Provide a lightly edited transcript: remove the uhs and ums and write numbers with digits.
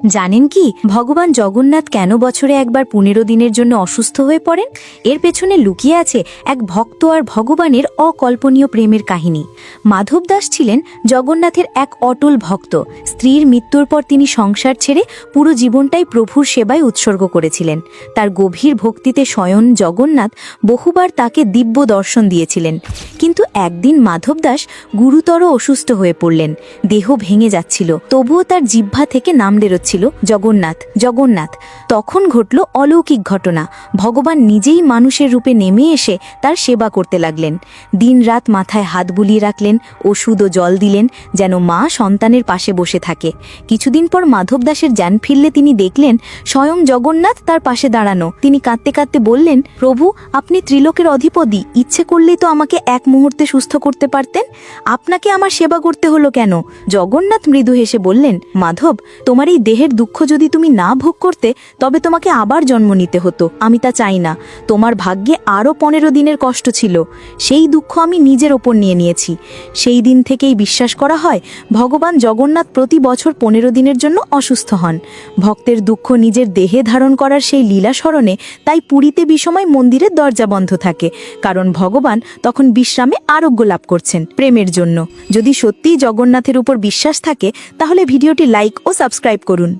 জানেন কি ভগবান জগন্নাথ কেন বছরে একবার 15 দিনের জন্য অসুস্থ হয়ে পড়েন? এর পেছনে লুকিয়ে আছে এক ভক্ত আর ভগবানের অকল্পনীয় প্রেমের কাহিনী। মাধব দাস ছিলেন জগন্নাথের এক অটল ভক্ত। স্ত্রীর মৃত্যুর পর তিনি সংসার ছেড়ে পুরো জীবনটাই প্রভুর সেবায় উৎসর্গ করেছিলেন। তার গভীর ভক্তিতে স্বয়ং জগন্নাথ বহুবার তাকে দিব্য দর্শন দিয়েছিলেন। কিন্তু একদিন মাধব দাস গুরুতর অসুস্থ হয়ে পড়লেন। দেহ ভেঙে যাচ্ছিল, তবুও তার জিহ্বা থেকে নাম বেরোচ্ছিল জগন্নাথ জগন্নাথ। তখন ঘটল অলৌকিক ঘটনা। ভগবান নিজেই মানুষের রূপে নেমে এসে তার সেবা করতে লাগলেন। দিনরাত মাথায় হাত বুলিয়ে রাখলেন, ওষুধ ও জল দিলেন, যেন মা সন্তানের পাশে বসে থাকে। কিছুদিন পর মাধব দাসের জ্ঞান ফিরলে তিনি দেখলেন স্বয়ং জগন্নাথ তার পাশে দাঁড়ানো। তিনি কাঁদতে কাঁদতে বললেন, প্রভু, আপনি ত্রিলোকের অধিপতি, ইচ্ছে করলেই তো আমাকে এক মুহূর্তে সুস্থ করতে পারতেন। আপনাকে আমার সেবা করতে হলো কেন? জগন্নাথ মৃদু হেসে বললেন, মাধব, তোমার এই দেহের দুঃখ যদি তুমি না ভোগ করতে তবে তোমাকে আবার জন্ম নিতে হতো। আমি তা চাই না। তোমার ভাগ্যে আরও 15 দিনের কষ্ট ছিল, সেই দুঃখ আমি নিজের ওপর নিয়ে নিয়েছি। সেই দিন থেকেই বিশ্বাস করা হয় ভগবান জগন্নাথ প্রতি বছর 15 দিনের জন্য অসুস্থ হন। ভক্তের দুঃখ নিজের দেহে ধারণ করার সেই লীলা স্মরণে তাই পুরীতে বিষময় মন্দিরের দরজা বন্ধ থাকে, কারণ ভগবান তখন বিশ্রামে আরোগ্য লাভ করছেন প্রেমের জন্য। যদি সত্যিই জগন্নাথের উপর বিশ্বাস থাকে তাহলে ভিডিওটি লাইক ও সাবস্ক্রাইব করুন।